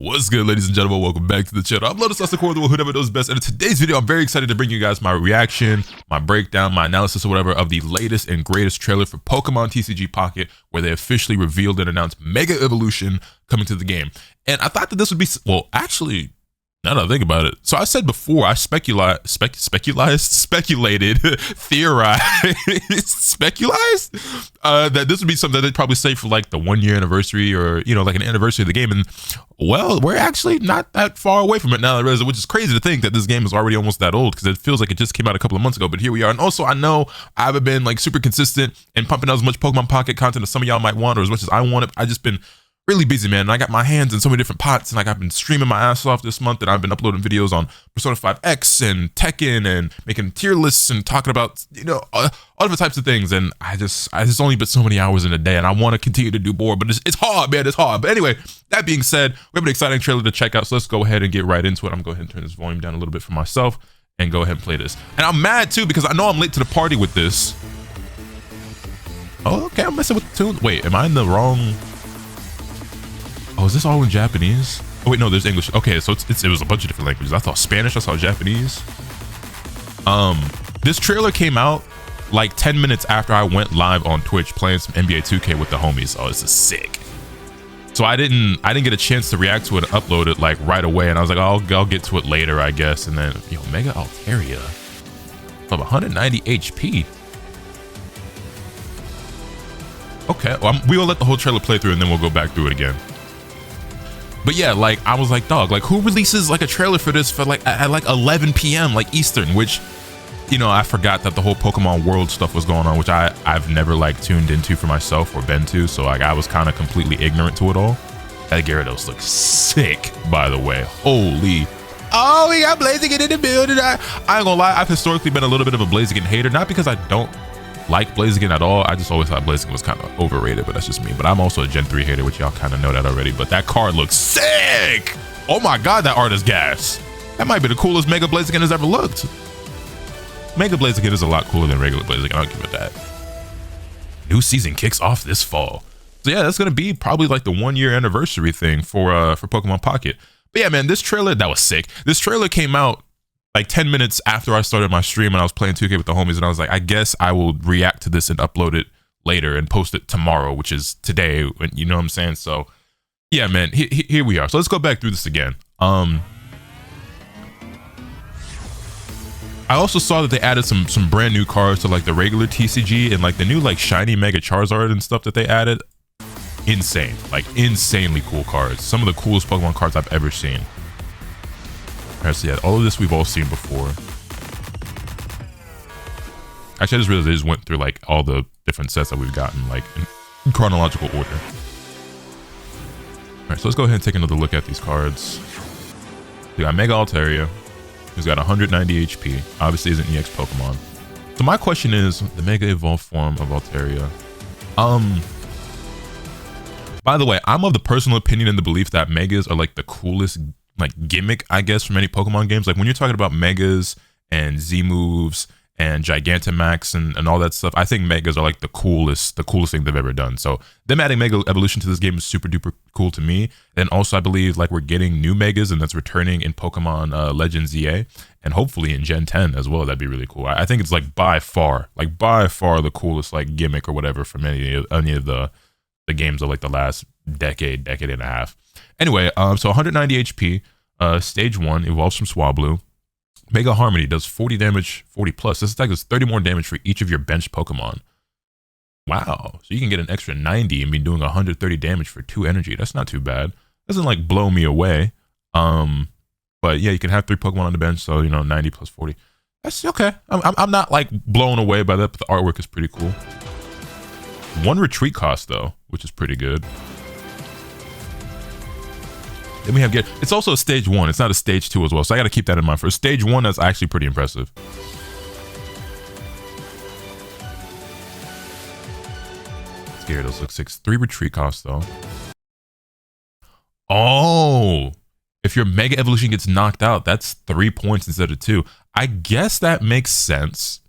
What's good, ladies and gentlemen? Welcome back to the channel. I'm LotusAsakura, the one who never knows best. And in today's video, I'm very excited to bring you guys my reaction, my breakdown, my analysis or whatever of the latest and greatest trailer for Pokemon TCG Pocket, where they officially revealed and announced Mega Evolution coming to the game. And I thought that this would be, well, actually, now that I think about it. So I said before, I speculized, that this would be something that they'd probably say for like the 1 year anniversary or, you know, like an anniversary of the game. And well, we're actually not that far away from it now, which is crazy to think that this game is already almost that old because it feels like it just came out a couple of months ago. But here we are. And also, I know I haven't been like super consistent and pumping out as much Pokemon Pocket content as some of y'all might want or as much as I want it. I just been really busy, man, and I got my hands in so many different pots, and like I've been streaming my ass off this month, and I've been uploading videos on Persona 5X and Tekken and making tier lists and talking about, you know, all different types of things. And I just only put so many hours in a day, and I want to continue to do more, but it's hard, man. It's hard. But anyway, that being said, we have an exciting trailer to check out, so let's go ahead and get right into it. I'm gonna go ahead and turn this volume down a little bit for myself and go ahead and play this. And I'm mad too because I know I'm late to the party with this. Oh, okay, I'm messing with the tune. Wait, am I in the wrong? Oh, is this all in Japanese? Oh wait, no, there's English. Okay, so it was a bunch of different languages. I thought Spanish, I saw Japanese. This trailer came out like 10 minutes after I went live on Twitch playing some NBA 2K with the homies. Oh, this is sick. So I didn't get a chance to react to it and upload it like right away. And I was like, oh, I'll get to it later, I guess. And then, yo, Mega Altaria of 190 HP. Okay, well, we will let the whole trailer play through and then we'll go back through it again. But yeah, like I was like, dog, like who releases like a trailer for this for like at like 11 p.m. like Eastern, which, you know, I forgot that the whole Pokemon World stuff was going on, which I've never like tuned into for myself or been to, so like I was kind of completely ignorant to it all. That Gyarados looks sick, by the way. Holy. Oh, we got Blaziken in the building. I ain't gonna lie, I've historically been a little bit of a Blaziken hater, not because I don't like Blaziken at all. I just always thought Blaziken was kind of overrated, but that's just me. But I'm also a Gen 3 hater, which y'all kind of know that already. But that card looks sick. Oh my god, that art is gas. That might be the coolest Mega Blaziken has ever looked. Mega Blaziken is a lot cooler than regular Blaziken, I'll give it that. New season kicks off this fall. So yeah, that's gonna be probably like the 1 year anniversary thing for Pokemon Pocket. But yeah, man, this trailer, that was sick. This trailer came out like 10 minutes after I started my stream and I was playing 2K with the homies, and I was like, I guess I will react to this and upload it later and post it tomorrow, which is today, you know what I'm saying? So yeah, man, here we are. So let's go back through this again. I also saw that they added some brand new cards to like the regular TCG and like the new like shiny Mega Charizard and stuff that they added. Insane, like insanely cool cards. Some of the coolest Pokemon cards I've ever seen. Alright, so yeah, all of this we've all seen before. Actually, I just realized I just went through like all the different sets that we've gotten like in chronological order. Alright, so let's go ahead and take another look at these cards. We got Mega Altaria, who's got 190 HP. Obviously is an EX Pokemon. So my question is, the Mega Evolved form of Altaria. By the way, I'm of the personal opinion and the belief that Megas are like the coolest like gimmick, I guess, from any Pokemon games. Like when you're talking about Megas and Z moves and Gigantamax and all that stuff, I think Megas are like the coolest thing they've ever done. So them adding Mega Evolution to this game is super duper cool to me. And also I believe like we're getting new Megas and that's returning in Pokemon Legends EA and hopefully in Gen 10 as well. That'd be really cool. I think it's like by far the coolest like gimmick or whatever from any of the games of like the last decade and a half. Anyway, so 190 HP, stage 1, evolves from Swablu. Mega Harmony does 40 damage, 40 plus. This attack does 30 more damage for each of your benched Pokemon. Wow, so you can get an extra 90 and be doing 130 damage for 2 energy. That's not too bad. Doesn't like blow me away. But yeah, you can have 3 Pokemon on the bench, so you know, 90 plus 40. That's okay. I'm not like blown away by that, but the artwork is pretty cool. 1 retreat cost though, which is pretty good. Then we have it's also a stage 1. It's not a stage 2 as well. So I got to keep that in mind. For stage 1, that's actually pretty impressive. Gyarados looks 6. 3 retreat costs though. Oh, if your Mega Evolution gets knocked out, that's 3 points instead of 2. I guess that makes sense.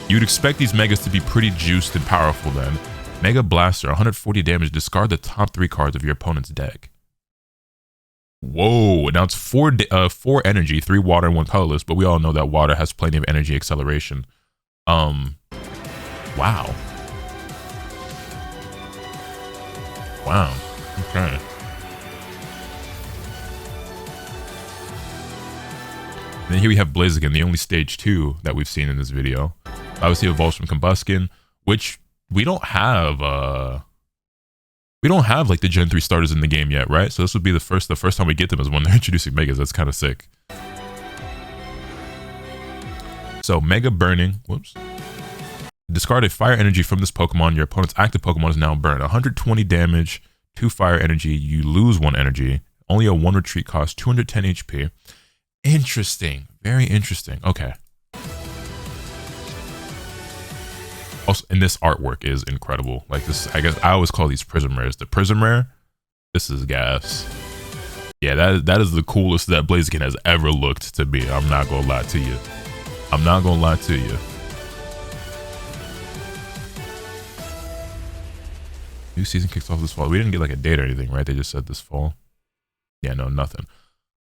You'd expect these Megas to be pretty juiced and powerful then. Mega Blaster, 140 damage. Discard the top 3 cards of your opponent's deck. Whoa, now it's four energy, 3 water and 1 colorless, but we all know that water has plenty of energy acceleration. Wow. Wow. Okay. And then here we have Blaziken, the only stage 2 that we've seen in this video. Obviously evolves from Combuskin, which we don't have like the Gen 3 starters in the game yet, right? So this would be the first time we get them is when they're introducing Megas. That's kind of sick. So Mega Burning, whoops. Discard a fire energy from this Pokemon. Your opponent's active Pokemon is now burned. 120 damage, 2 fire energy. You lose 1 energy. Only a 1 retreat cost, 210 HP. Interesting. Very interesting. Okay. Also, and this artwork is incredible. Like this, I guess I always call these Prism Rares. The Prism Rare, this is gas. Yeah, that is the coolest that Blaziken has ever looked to be. I'm not gonna lie to you. I'm not gonna lie to you. New season kicks off this fall. We didn't get like a date or anything, right? They just said this fall. Yeah, no, nothing.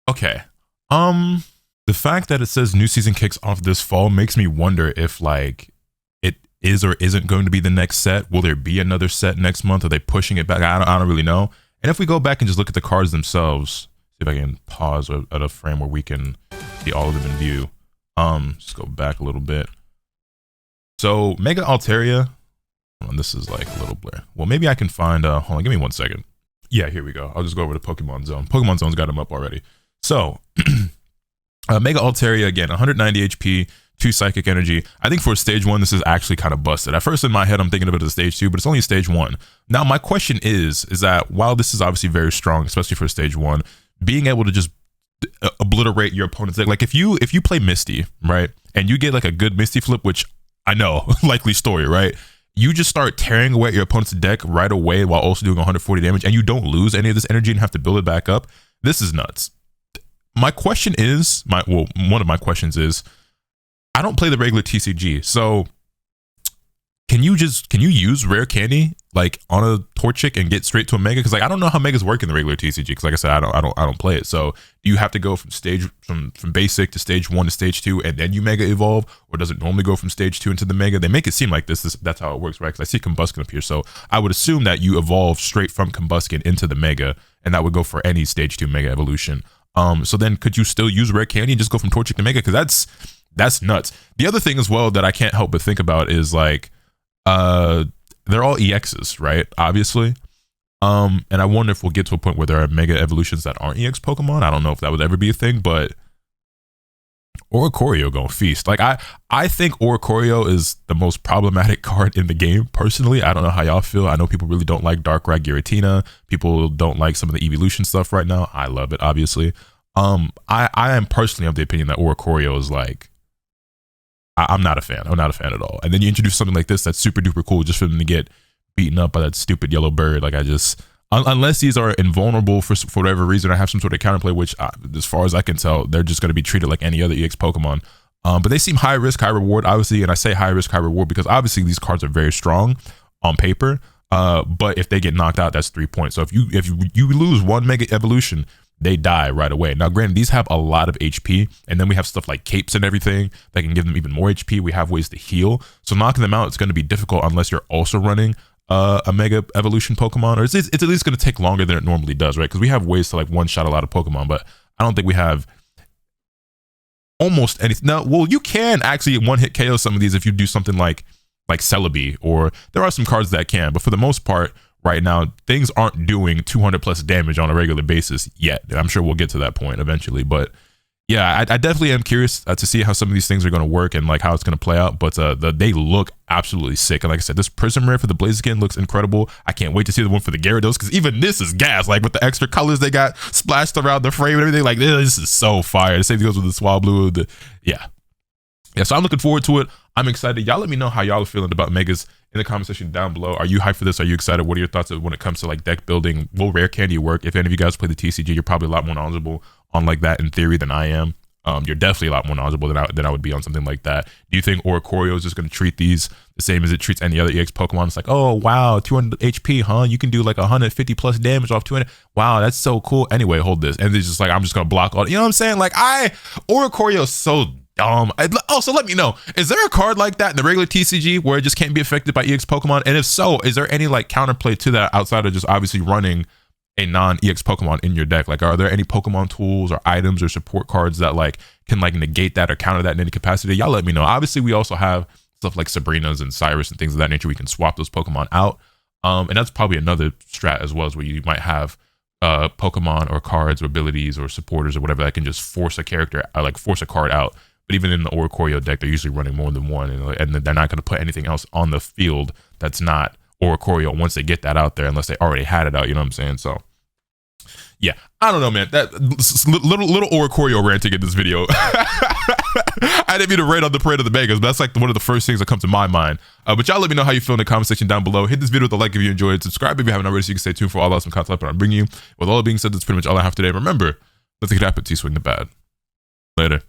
Okay. The fact that it says new season kicks off this fall makes me wonder if like it is or isn't going to be the next set. Will there be another set next month? Are they pushing it back? I don't really know. And if we go back and just look at the cards themselves, see if I can pause at a frame where we can see all of them in view. Just go back a little bit. So Mega Altaria, this is like a little blur. Well, maybe I can find, hold on, give me 1 second. Yeah, here we go. I'll just go over to Pokemon Zone. Pokemon Zone's got them up already. So, Mega Altaria, again, 190 HP, 2 Psychic Energy. I think for stage 1, this is actually kind of busted. At first in my head, I'm thinking of it as a stage 2, but it's only stage 1. Now, my question is that while this is obviously very strong, especially for stage 1, being able to just obliterate your opponent's deck, like if you play Misty, right, and you get like a good Misty flip, which I know, likely story, right? You just start tearing away your opponent's deck right away while also doing 140 damage, and you don't lose any of this energy and have to build it back up. This is nuts. My question is, one of my questions is, I don't play the regular TCG, so can you use Rare Candy like on a Torchic and get straight to a Mega? Because like I don't know how Megas work in the regular TCG. Because like I said, I don't play it. So do you have to go from basic to stage 1 to stage 2 and then you Mega evolve, or does it normally go from stage 2 into the Mega? They make it seem like that's how it works, right? Because I see Combuskin up here, so I would assume that you evolve straight from Combuskin into the Mega, and that would go for any stage 2 Mega evolution. So then could you still use Rare Candy and just go from Torchic to Mega? Because that's nuts. The other thing as well that I can't help but think about is like they're all EXs, right? Obviously. And I wonder if we'll get to a point where there are Mega evolutions that aren't EX Pokemon. I don't know if that would ever be a thing, but Oricorio gonna feast. Like I think Oricorio is the most problematic card in the game, personally. I don't know how y'all feel. I know people really don't like Darkrai Giratina. People don't like some of the evolution stuff right now. I love it, obviously. I am personally of the opinion that Oricorio is like, I'm not a fan. I'm not a fan at all. And then you introduce something like this that's super duper cool just for them to get beaten up by that stupid yellow bird. Like I just, unless these are invulnerable for whatever reason or have some sort of counterplay, which as far as I can tell, they're just going to be treated like any other EX Pokemon. But they seem high risk, high reward, obviously. And I say high risk, high reward because obviously these cards are very strong on paper. But if they get knocked out, that's 3 points. So if you lose 1 Mega Evolution, they die right away. Now, granted, these have a lot of HP, and then we have stuff like capes and everything that can give them even more HP. We have ways to heal. So knocking them out, it's going to be difficult unless you're also running a Mega Evolution Pokemon, or it's at least going to take longer than it normally does, right? Because we have ways to like one-shot a lot of Pokemon, but I don't think we have almost anything. Now, well, you can actually one-hit KO some of these if you do something like Celebi, or there are some cards that can, but for the most part, right now, things aren't doing 200 plus damage on a regular basis yet. I'm sure we'll get to that point eventually, but yeah, I definitely am curious to see how some of these things are going to work and like how it's going to play out. But they look absolutely sick. And like I said, this Prism Rare for the Blaziken looks incredible. I can't wait to see the one for the Gyarados, because even this is gas. Like with the extra colors they got splashed around the frame and everything, like this is so fire. The same thing goes with the Swablu. Yeah, so I'm looking forward to it. I'm excited. Y'all let me know how y'all are feeling about Megas in the comment section down below. Are you hyped for this? Are you excited? What are your thoughts when it comes to like deck building? Will Rare Candy work? If any of you guys play the TCG, you're probably a lot more knowledgeable on like that in theory than I am. you're definitely a lot more knowledgeable than I would be on something like that. Do you think Oricorio is just going to treat these the same as it treats any other EX Pokemon? It's like, oh wow, 200 HP, huh? You can do like 150 plus damage off 200. Wow, that's so cool. Anyway, hold this, and it's just like I'm just gonna block all. You know what I'm saying? Like Oricorio is so dumb. Also, let me know, is there a card like that in the regular TCG where it just can't be affected by EX Pokemon? And if so, is there any like counterplay to that outside of just obviously running a non-EX Pokemon in your deck? Like, are there any Pokemon tools or items or support cards that like can like negate that or counter that in any capacity? Y'all let me know. Obviously, we also have stuff like Sabrina's and Cyrus and things of that nature. We can swap those Pokemon out. And that's probably another strat as well, as where you might have Pokemon or cards or abilities or supporters or whatever that can just force a character, like force a card out. But even in the Oricorio deck, they're usually running more than one, and they're not going to put anything else on the field that's not Oricorio once they get that out there, unless they already had it out. You know what I'm saying? So yeah, I don't know, man. That little Oricorio ranting in this video. I didn't mean to rant on the Parade of the Beggars, but that's like one of the first things that come to my mind. But y'all let me know how you feel in the comment section down below. Hit this video with a like if you enjoyed it. Subscribe if you haven't already, so you can stay tuned for all awesome content I'm bringing you. With all that being said, that's pretty much all I have today. Remember, nothing can happen till you swing the bat. Later.